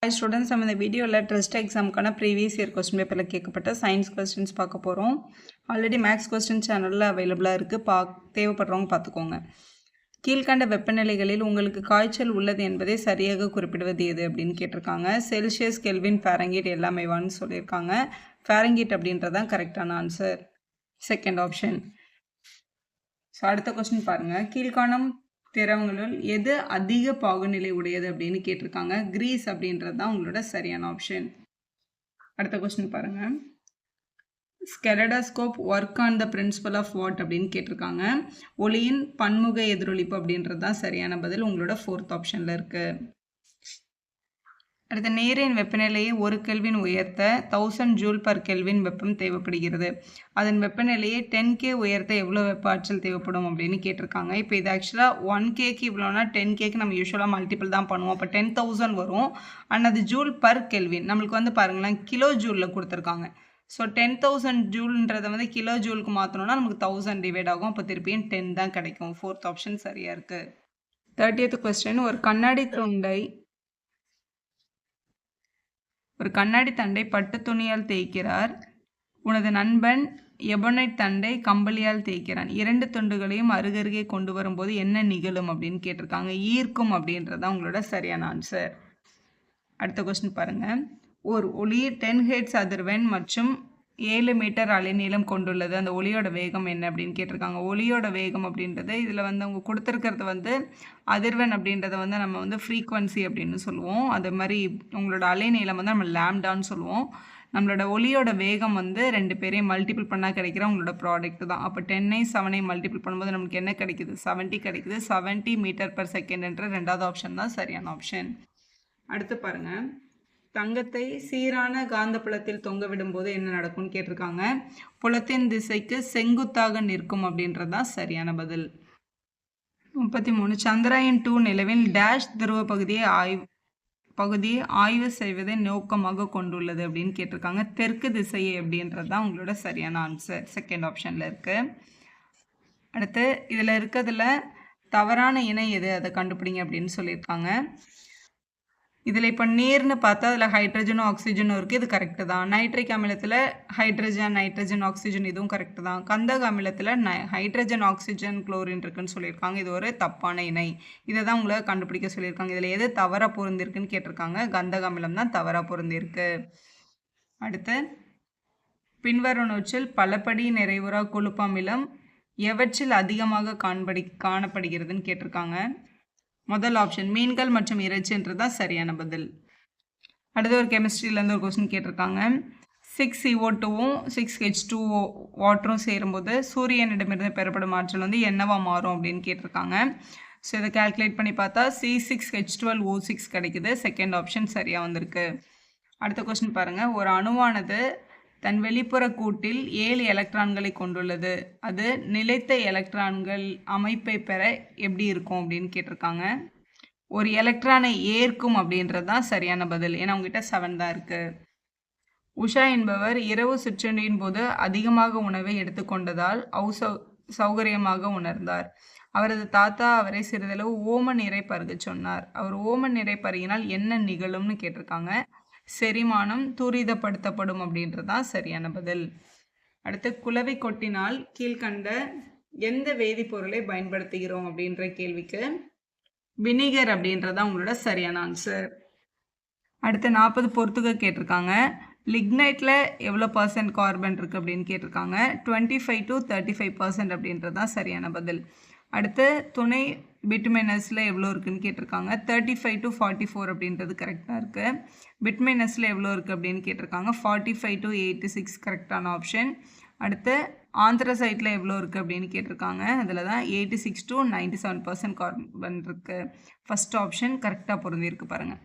Hi students, நம்ம இந்த வீடியோவில் ட்ரஸ்ட் எக்ஸாமுக்கான ப்ரீவியஸ் இயர் கொஸ்டின் பேப்பரில் கேட்கப்பட்ட சயின்ஸ் கொஸ்டின்ஸ் பார்க்க போகிறோம். ஆல்ரெடி மேக்ஸ் கொஸ்டின் சேனலில் அவைலபிளாக இருக்குது. தேவைப்படுறவங்க பார்த்துக்கோங்க. கீழ்கண்ட வெப்பநிலைகளில் உங்களுக்கு காய்ச்சல் உள்ளது என்பதை சரியாக குறிப்பிடுவது எது அப்படின்னு கேட்டிருக்காங்க. செல்சியஸ், கெல்வின், ஃபாரன்ஹீட் எல்லாமேவான்னு சொல்லியிருக்காங்க. ஃபாரன்ஹீட் அப்படின்றதான் கரெக்டான ஆன்சர், செகண்ட் ஆப்ஷன். ஸோ அடுத்த கொஸ்டின் பாருங்கள். கீழ்காணும் திரவங்களுள் எது அதிக பாகுநிலை உடையது அப்படின்னு கேட்டிருக்காங்க. கிரீஸ் அப்படின்றது தான் உங்களோட சரியான ஆப்ஷன். அடுத்த கொஸ்டின் பாருங்க. Kaleidoscope work on the principle of what அப்படின்னு கேட்டிருக்காங்க. ஒளியின் பன்முக எதிரொலிப்பு அப்படின்றது தான் சரியான பதில், உங்களோட ஃபோர்த் ஆப்ஷன்ல இருக்கு. அடுத்த நீரின் வெப்பநிலையை 1 கெல்வின் உயர்த்த 1000 ஜூல் பர் கெல்வின் வெப்பம் தேவைப்படுகிறது. அதன் வெப்பநிலையை 10K உயர்த்த எவ்வளோ வெப்ப ஆற்றல் தேவைப்படும் அப்படின்னு கேட்டிருக்காங்க. இப்போ இது ஆக்சுவலாக 1Kக்கு இவ்வளோனா 10Kக்கு நம்ம யூஸ்வலாக மல்டிபிள் தான் பண்ணுவோம். அப்போ 10,000 வரும். ஆனால் அது ஜூல் பர் கெல்வின் நம்மளுக்கு வந்து பாருங்களேன் கிலோ ஜூலில் கொடுத்துருக்காங்க. ஸோ 10,000 ஜூல்ன்றதை வந்து கிலோ ஜூலுக்கு மாற்றணும்னா நமக்கு 1000 டிவைட் ஆகும். அப்போ திருப்பியும் 10 தான் கிடைக்கும். ஃபோர்த் ஆப்ஷன் சரியாக இருக்குது. 30th question. ஒரு கண்ணாடி தண்டை பட்டு துணியால் தேய்க்கிறார். உனது நண்பன் எபனைட் தண்டை கம்பளியால் தேய்க்கிறான். 2 துண்டுகளையும் அருகருகே கொண்டு வரும்போது என்ன நிகழும் அப்படின்னு கேட்டிருக்காங்க. ஈர்க்கும் அப்படின்றதான் உங்களோட சரியான ஆன்சர். அடுத்த கொஸ்டின் பாருங்க. ஒரு ஒளி 10 ஹெர்ட்ஸ் அதிர்வெண் மற்றும் 7 மீட்டர் அலைநீளம் கொண்டுள்ளது. அந்த ஒளியோட வேகம் என்ன அப்படின்னு கேட்டிருக்காங்க. ஒளியோட வேகம் அப்படின்றது இதில் வந்து அவங்க கொடுத்துருக்கிறது வந்து அதிர்வெண் அப்படின்றத வந்து நம்ம வந்து ஃப்ரீக்வன்சி அப்படின்னு சொல்லுவோம். அது மாதிரி உங்களோட அலைநீளம் வந்து நம்ம லேம்டான்னு சொல்லுவோம். நம்மளோட ஒளியோட வேகம் வந்து 2 பேரையும் மல்டிபிள் பண்ணால் கிடைக்கிற உங்களோட ப்ராடக்ட் தான். அப்போ 10ஐ 7ஐ மல்டிபிள் பண்ணும்போது நமக்கு என்ன கிடைக்குது? 70 கிடைக்குது. 70 மீட்டர் பர் செகண்ட்ன்ற 2வது ஆப்ஷன் தான் சரியான ஆப்ஷன். அடுத்து பாருங்கள். தங்கத்தை சீரான காந்த புலத்தில் தொங்க விடும்போது என்ன நடக்கும்னு கேட்டிருக்காங்க. புலத்தின் திசைக்கு செங்குத்தாக நிற்கும் அப்படின்றது தான் சரியான பதில். 33. சந்திராயன் 2 நிலவின் டேஷ் துருவ பகுதியை ஆய்வு செய்வதை நோக்கமாக கொண்டுள்ளது அப்படின்னு கேட்டிருக்காங்க. தெற்கு திசையை அப்படின்றது தான் உங்களோட சரியான ஆன்சர், செகண்ட் ஆப்ஷனில் இருக்கு. அடுத்து இதில் இருக்கிறதுல தவறான இணை எது, அதை கண்டுபிடிங்க அப்படின்னு சொல்லியிருக்காங்க. இதில் இப்போ நீர்னு பார்த்தா அதில் ஹைட்ரஜனும் ஆக்சிஜனும் இருக்குது, இது கரெக்டு தான். நைட்ரிக் அமிலத்தில் நைட்ரஜன் ஆக்சிஜன் இதுவும் கரெக்டு தான். கந்தக அமிலத்தில் ஹைட்ரஜன் ஆக்சிஜன் குளோரின் இருக்குன்னு சொல்லியிருக்காங்க, இது ஒரு தப்பான இணை. இதை தான் உங்களை கண்டுபிடிக்க சொல்லியிருக்காங்க. இதில் எது தவறாக பொருந்திருக்குன்னு கேட்டிருக்காங்க. கந்தக அமிலம் தான் தவறாக பொருந்திருக்கு. அடுத்து பின்வரும் நூற்றில் பலபடி நிறைவுறா கொழுப்பு அமிலம் எவற்றில் அதிகமாக காணப்படுகிறதுன்னு கேட்டிருக்காங்க. முதல் ஆப்ஷன் மீன்கள் மற்றும் இறைச்சின்றது தான் சரியான பதில். அடுத்து ஒரு கெமிஸ்ட்ரியிலேருந்து ஒரு கொஸ்டின் கேட்டிருக்காங்க. 6CO2வும் 6H2O வாட்டரும் சேரும்போது சூரியனிடமிருந்து பெறப்படும் ஆற்றல் வந்து என்னவா மாறும் அப்படின்னு கேட்டிருக்காங்க. ஸோ இதை கால்குலேட் பண்ணி பார்த்தா C6H12O6 கிடைக்குது. செகண்ட் ஆப்ஷன் சரியாக வந்திருக்கு. அடுத்த கொஸ்டின் பாருங்கள். ஒரு அணுவானது தன் வெளிப்புற கூட்டில் 7 எலக்ட்ரான்களை கொண்டுள்ளது. அது நிலைத்த எலக்ட்ரான்கள் அமைப்பை பெற எப்படி இருக்கும் அப்படின்னு கேட்டிருக்காங்க. ஒரு எலக்ட்ரானை ஏற்கும் அப்படின்றது தான் சரியான பதில், ஏன்னா உங்ககிட்ட 7 தான் இருக்கு. உஷா என்பவர் இரவு சிற்றுண்டியின் போது அதிகமாக உணவை எடுத்துக்கொண்டதால் சௌகரியமாக உணர்ந்தார். அவரது தாத்தா அவரை சிறிதளவு ஓம நீரை பருக சொன்னார். அவர் ஓம நீரை பருகினால் என்ன நிகழும்னு கேட்டிருக்காங்க. செரிமானம் துரிதப்படுத்தப்படும் அப்படின்றது தான் சரியான பதில். அடுத்து குளவி கொட்டினால் கீழ்கண்ட எந்த வேதிப்பொருளை பயன்படுத்துகிறோம் அப்படின்ற கேள்விக்கு வினிகர் அப்படின்றதான் உங்களோட சரியான ஆன்சர். அடுத்து 40 பொறுத்துக கேட்டிருக்காங்க. லிக்னைட்டில் எவ்வளோ % கார்பன் இருக்குது அப்படின்னு கேட்டிருக்காங்க. 25 to 35% அப்படின்றது தான் சரியான பதில். அடுத்து துணை பிட்மினஸில் எவ்வளோ இருக்குதுன்னு கேட்டிருக்காங்க. 35 to 44 அப்படின்றது கரெக்டாக இருக்குது. பிட்மினஸில் எவ்வளோ இருக்குது அப்படின்னு கேட்டிருக்காங்க. 45 to 86 கரெக்டான ஆப்ஷன். அடுத்து ஆந்த்ரசைட்டில் எவ்வளோ இருக்குது அப்படின்னு கேட்டிருக்காங்க. அதில் தான் 86 to 97% கார்பன் இருக்குது. ஃபஸ்ட் ஆப்ஷன் கரெக்டாக பொருந்திருக்கு பாருங்கள்.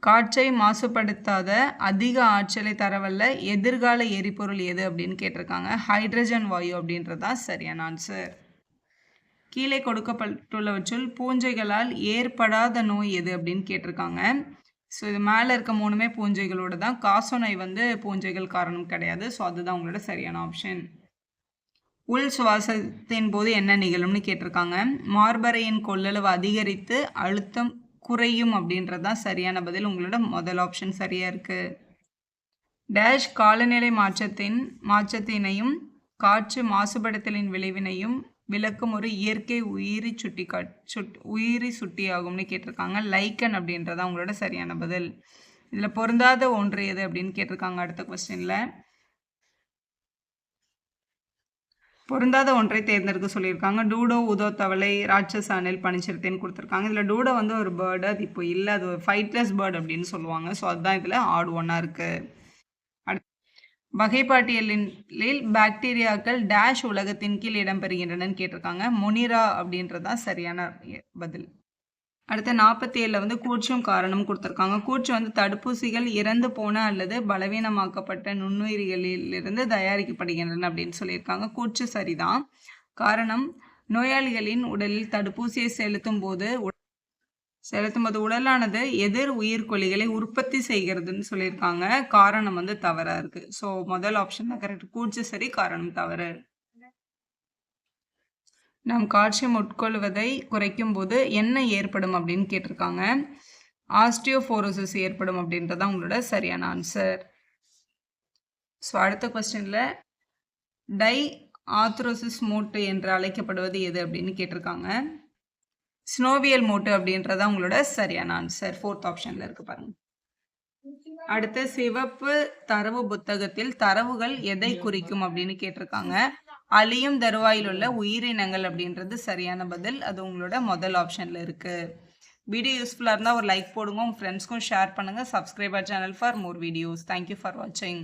காற்றை மாசுபடுத்தாத அதிக ஆற்றலை தரவல்ல எதிர்கால எரிபொருள் எது அப்படின்னு கேட்டிருக்காங்க. ஹைட்ரஜன் வாயு அப்படின்றது தான் சரியான ஆன்சர். கீழே கொடுக்கப்பட்டுள்ளவற்றுள் பூஞ்சைகளால் ஏற்படாத நோய் எது அப்படின்னு கேட்டிருக்காங்க. ஸோ இது மேலே இருக்க 3மே பூஞ்சைகளோட தான். காசநோய் வந்து பூஞ்சைகள் காரணம் கிடையாது. ஸோ அதுதான் உங்களோட சரியான ஆப்ஷன். உள் சுவாசத்தின் போது என்ன நிகழும்னு கேட்டிருக்காங்க. மார்பறையின் கொள்ளளவு அதிகரித்து அழுத்தம் குறையும் அப்படின்றது தான் சரியான பதில். உங்களோட முதல் ஆப்ஷன் சரியாக இருக்குது. டேஷ் காலநிலை மாற்றத்தினையும் காற்று மாசுபடுத்தலின் விளைவினையும் விளக்கும் ஒரு இயற்கை உயிரி சுட்டியாகும்னு கேட்டிருக்காங்க. லைக்கன் அப்படின்றதான் உங்களோட சரியான பதில். இதில் பொருந்தாத ஒன்று எது அப்படின்னு கேட்டிருக்காங்க. அடுத்த கொஸ்டினில் பொருந்தாத ஒன்றை தேர்ந்தெடுக்க சொல்லியிருக்காங்க. டூடோ, உதோ தவளை, ராட்சச அணில், பனிச்சிறுத்தைன்னு கொடுத்துருக்காங்க. இதில் டூடோ வந்து ஒரு பேர்டு, அது இப்போ இல்லை, அது ஒரு ஃபைட்லெஸ் பேர்டு அப்படின்னு சொல்லுவாங்க. ஸோ அதுதான் இதில் ஆட் ஒன்னாக இருக்குது. வகைப்பாட்டியலில் பாக்டீரியாக்கள் டேஷ் உலகத்தின் கீழ் இடம்பெறுகின்றனன்னு கேட்டிருக்காங்க. மொனிரா அப்படின்றதான் சரியான பதில். அடுத்த 47 வந்து கூற்றும் காரணம் கொடுத்துருக்காங்க. கூற்று வந்து தடுப்பூசிகள் இறந்து போன அல்லது பலவீனமாக்கப்பட்ட நுண்ணுயிரிகளிலிருந்து தயாரிக்கப்படுகின்றன அப்படின்னு சொல்லியிருக்காங்க. கூற்று சரிதான். காரணம், நோயாளிகளின் உடலில் தடுப்பூசியை செலுத்தும் போது உடலானது எதிர் உயிர்கொல்லிகளை உற்பத்தி செய்கிறதுன்னு சொல்லியிருக்காங்க. காரணம் வந்து தவறாக இருக்குது. ஸோ முதல் ஆப்ஷன் தான் கரெக்ட். கூற்று சரி, காரணம் தவறு. நாம் கால்சியம் உட்கொள்வதை குறைக்கும் போது என்ன ஏற்படும் அப்படின்னு கேட்டிருக்காங்க. ஆஸ்டியோபோரோசிஸ் ஏற்படும் அப்படின்றதான் உங்களோட சரியான ஆன்சர். ஸோ அடுத்த கொஸ்டினில் டை ஆத்ரோசிஸ் மூட்டு என்று அழைக்கப்படுவது எது அப்படின்னு கேட்டிருக்காங்க. ஸ்னோவியல் மூட்டு அப்படின்றதான் உங்களோட சரியான ஆன்சர். 4th ஆப்ஷனில் இருக்கு பாருங்க. அடுத்த சிவப்பு தரவு புத்தகத்தில் தரவுகள் எதை குறிக்கும் அப்படின்னு கேட்டிருக்காங்க. அழியும் தருவாயில் உள்ள உயிரினங்கள் அப்படின்றது சரியான பதில். அது உங்களோட முதல் ஆப்ஷனில் இருக்குது. வீடியோ யூஸ்ஃபுல்லாக இருந்தால் ஒரு லைக் போடுங்க, உங்கள் ஃப்ரெண்ட்ஸ்க்கும் ஷேர் பண்ணுங்கள். Subscribe our channel for more videos. Thank you for வாட்சிங்.